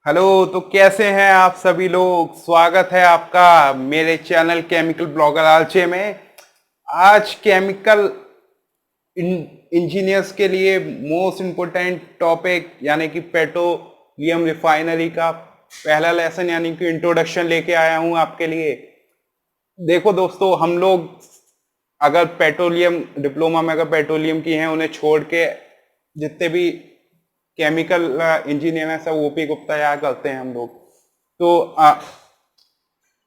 Hello. तो कैसे हैं आप सभी लोग। स्वागत है आपका मेरे चैनल केमिकल ब्लॉगर आलचे में। आज केमिकल इंजीनियर्स के लिए मोस्ट इम्पोर्टेंट टॉपिक यानी कि पेट्रोलियम रिफाइनरी का पहला लेसन यानी कि इंट्रोडक्शन लेके आया हूं आपके लिए। देखो दोस्तों, हम लोग अगर पेट्रोलियम डिप्लोमा में अगर पेट्रोलियम की हैं उन्हें छोड़ के जितने भी केमिकल इंजीनियर है सब ओपी गुप्ता यार करते हैं हम लोग। तो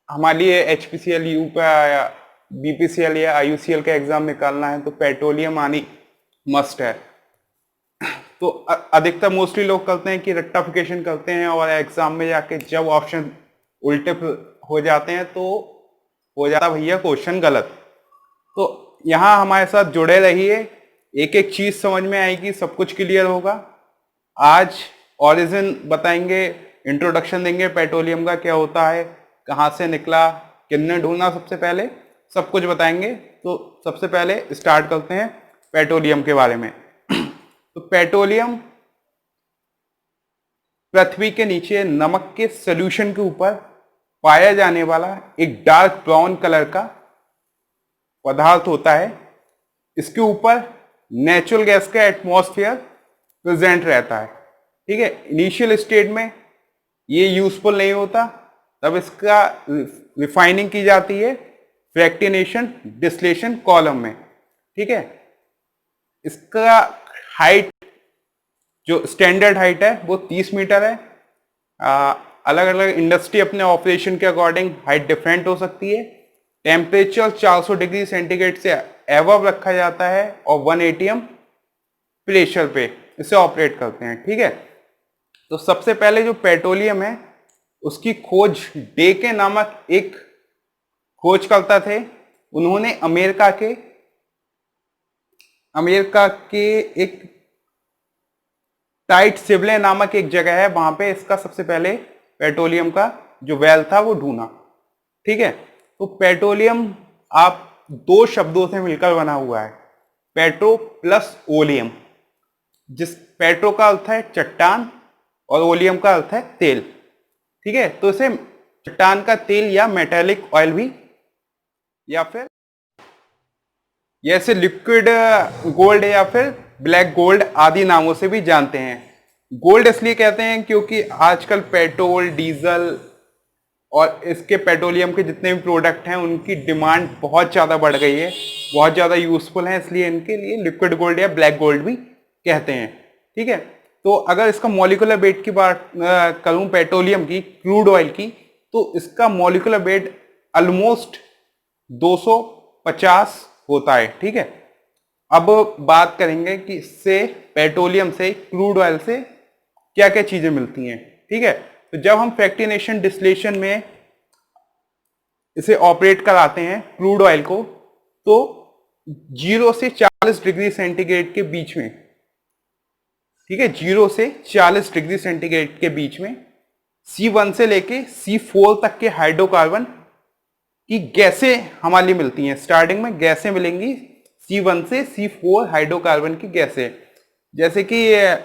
हमारे लिए एचपीसीएल यू का या बीपीसीएल या आईयूसीएल का एग्जाम निकालना है तो पेट्रोलियम आनी मस्ट है। तो अधिकतर मोस्टली लोग करते हैं कि रेक्टिफिकेशन करते हैं और एग्जाम में जाके जब ऑप्शन उल्टे हो जाते हैं तो हो जाता भैया क्वेश्चन गलत। तो यहाँ हमारे साथ जुड़े रहिए, एक एक चीज समझ में आएगी, सब कुछ क्लियर होगा। आज ओरिजिन बताएंगे, इंट्रोडक्शन देंगे पेट्रोलियम का क्या होता है, कहाँ से निकला, किसने ढूंढा, सबसे पहले सब कुछ बताएंगे। तो सबसे पहले स्टार्ट करते हैं पेट्रोलियम के बारे में। तो पेट्रोलियम पृथ्वी के नीचे नमक के सोल्यूशन के ऊपर पाया जाने वाला एक डार्क ब्राउन कलर का पदार्थ होता है। इसके ऊपर नेचुरल गैस का एटमॉस्फेयर प्रेजेंट रहता है। ठीक है, इनिशियल स्टेज में ये यूजफुल नहीं होता, तब इसका रिफाइनिंग की जाती है फ्रैक्टिनेशन डिस्टिलेशन कॉलम में। ठीक है, इसका हाइट जो स्टैंडर्ड हाइट है वो 30 मीटर है। अलग अलग इंडस्ट्री अपने ऑपरेशन के अकॉर्डिंग हाइट डिफरेंट हो सकती है। टेम्परेचर 400 डिग्री सेंटीग्रेड से एवब रखा जाता है और 1 एटीएम प्रेशर पे इसे ऑपरेट करते हैं। ठीक है, तो सबसे पहले जो पेट्रोलियम है उसकी खोज डेके नामक एक खोजकर्ता थे। उन्होंने अमेरिका के एक टाइट सिबले नामक एक जगह है, वहां पे इसका सबसे पहले पेट्रोलियम का जो वेल था वो ढूंढा। ठीक है, तो पेट्रोलियम आप दो शब्दों से मिलकर बना हुआ है, पेट्रो प्लस ओलियम। जिस पेट्रो का अर्थ है चट्टान और ओलियम का अर्थ है तेल। ठीक है, तो इसे चट्टान का तेल या मेटेलिक ऑयल भी या फिर जैसे लिक्विड गोल्ड या फिर ब्लैक गोल्ड आदि नामों से भी जानते हैं। गोल्ड इसलिए कहते हैं क्योंकि आजकल पेट्रोल डीजल और इसके पेट्रोलियम के जितने भी प्रोडक्ट हैं उनकी डिमांड बहुत ज़्यादा बढ़ गई है, बहुत ज़्यादा यूजफुल है, इसलिए इनके लिए लिक्विड गोल्ड या ब्लैक गोल्ड भी कहते हैं। ठीक है, तो अगर इसका मॉलिक्यूलर वेट की बात करूं पेट्रोलियम की, क्रूड ऑयल की, तो इसका मॉलिक्यूलर वेट ऑलमोस्ट 250 होता है। ठीक है, अब बात करेंगे कि इससे पेट्रोलियम से क्रूड ऑयल से क्या क्या चीजें मिलती हैं। ठीक है, तो जब हम फ्रैक्टिनेशन डिस्टिलेशन में इसे ऑपरेट कराते हैं क्रूड ऑयल को, तो 0 से 40 डिग्री सेंटीग्रेड के बीच में, ठीक है, 0 से 40 डिग्री सेंटीग्रेड के बीच में C1 से लेके C4 तक के हाइड्रोकार्बन की गैसें हमारे लिए मिलती हैं। स्टार्टिंग में गैसें मिलेंगी C1 से C4 हाइड्रोकार्बन की गैसें, जैसे कि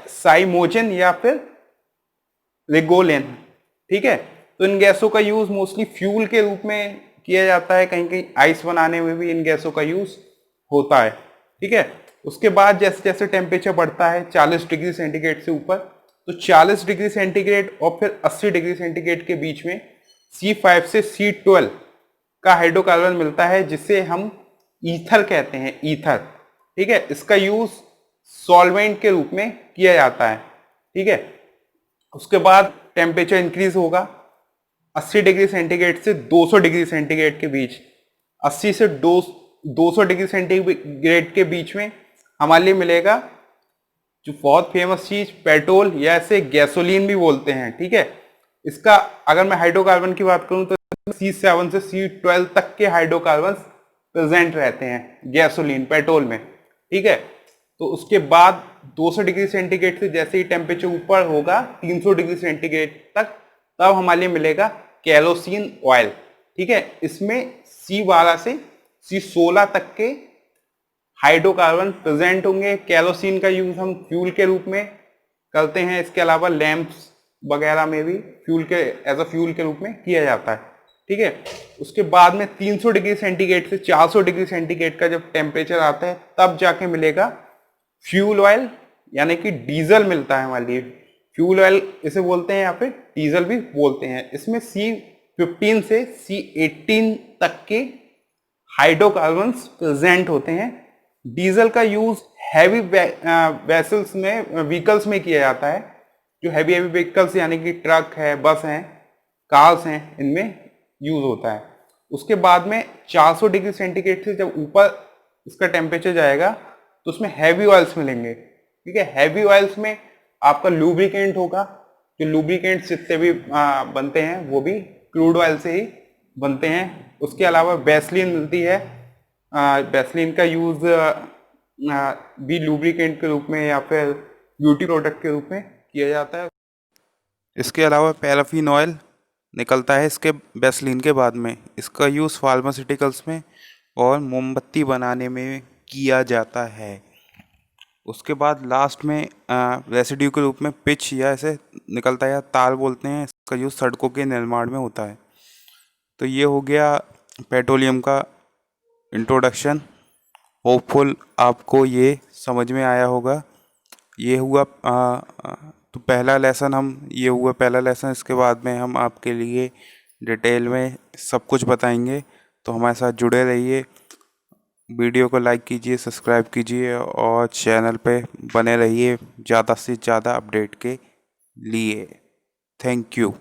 साइमोजन या फिर रेगोलेन। ठीक है, तो इन गैसों का यूज मोस्टली फ्यूल के रूप में किया जाता है, कहीं कहीं आइस बनाने में भी इन गैसों का यूज होता है। ठीक है, उसके बाद जैसे जैसे टेम्परेचर बढ़ता है 40 डिग्री सेंटीग्रेड से ऊपर, तो 40 डिग्री सेंटीग्रेड और फिर 80 डिग्री सेंटीग्रेड के बीच में C5 से C12 का हाइड्रोकार्बन मिलता है, जिसे हम ईथर कहते हैं, ईथर। ठीक है, इसका यूज सॉल्वेंट के रूप में किया जाता है। ठीक है, उसके बाद टेम्परेचर इंक्रीज होगा 80 डिग्री सेंटीग्रेड से 200 डिग्री सेंटीग्रेड के बीच। 80 से 200 डिग्री सेंटीग्रेड के बीच में हमारे लिए मिलेगा जो बहुत फेमस चीज पेट्रोल, या इसे गैसोलीन भी बोलते हैं। ठीक है, इसका अगर मैं हाइड्रोकार्बन की बात करूं तो C7 से C12 तक के हाइड्रोकार्बन प्रेजेंट रहते हैं गैसोलीन पेट्रोल में। ठीक है, तो उसके बाद 200 डिग्री सेंटीग्रेड से जैसे ही टेम्परेचर ऊपर होगा 300 डिग्री सेंटीग्रेड तक, तब हमारे लिए मिलेगा केरोसिन ऑयल। ठीक है, इसमें C12 से C16 तक के हाइड्रोकार्बन प्रेजेंट होंगे। केरोसिन का यूज हम फ्यूल के रूप में करते हैं। इसके अलावा लैंप्स वगैरह में भी फ्यूल के एज अ फ्यूल के रूप में किया जाता है। ठीक है, उसके बाद में 300 डिग्री सेंटीग्रेड से 400 डिग्री सेंटीग्रेड का जब टेम्परेचर आता है तब जाके मिलेगा फ्यूल ऑयल, यानी कि डीजल मिलता है हमारे लिए। फ्यूल ऑयल इसे बोलते हैं या फिर डीजल भी बोलते हैं। इसमें C15 से C18 तक के हाइड्रोकार्बन्स प्रेजेंट होते हैं। डीजल का यूज हैवी वेसल्स में, व्हीकल्स में किया जाता है। जो हैवी व्हीकल्स यानी कि ट्रक है, बस हैं, कार्स हैं, इनमें यूज होता है। उसके बाद में 400 डिग्री सेंटीग्रेड से जब ऊपर इसका टेम्परेचर जाएगा तो उसमें हैवी ऑयल्स मिलेंगे। ठीक है, हैवी ऑयल्स में आपका लुब्रिकेंट होगा। जो लुब्रिकेंट जितने भी बनते हैं वो भी क्रूड ऑयल से ही बनते हैं। उसके अलावा वैसलीन मिलती है। वैसलीन का यूज भी लुब्रिकेंट के रूप में या फिर ब्यूटी प्रोडक्ट के रूप में किया जाता है। इसके अलावा पैराफिन ऑयल निकलता है इसके वैसलीन के बाद में। इसका यूज़ फार्मास्यूटिकल्स में और मोमबत्ती बनाने में किया जाता है। उसके बाद लास्ट में रेसिड्यू के रूप में पिच या ऐसे निकलता है, या तार बोलते हैं। इसका यूज़ सड़कों के निर्माण में होता है। तो ये हो गया पेट्रोलियम का इंट्रोडक्शन। होपफुल आपको ये समझ में आया होगा। ये हुआ तो पहला लेसन ये हुआ पहला लेसन। इसके बाद में हम आपके लिए डिटेल में सब कुछ बताएंगे, तो हमारे साथ जुड़े रहिए। वीडियो को लाइक कीजिए, सब्सक्राइब कीजिए और चैनल पे बने रहिए ज़्यादा से ज़्यादा अपडेट के लिए। Thank you.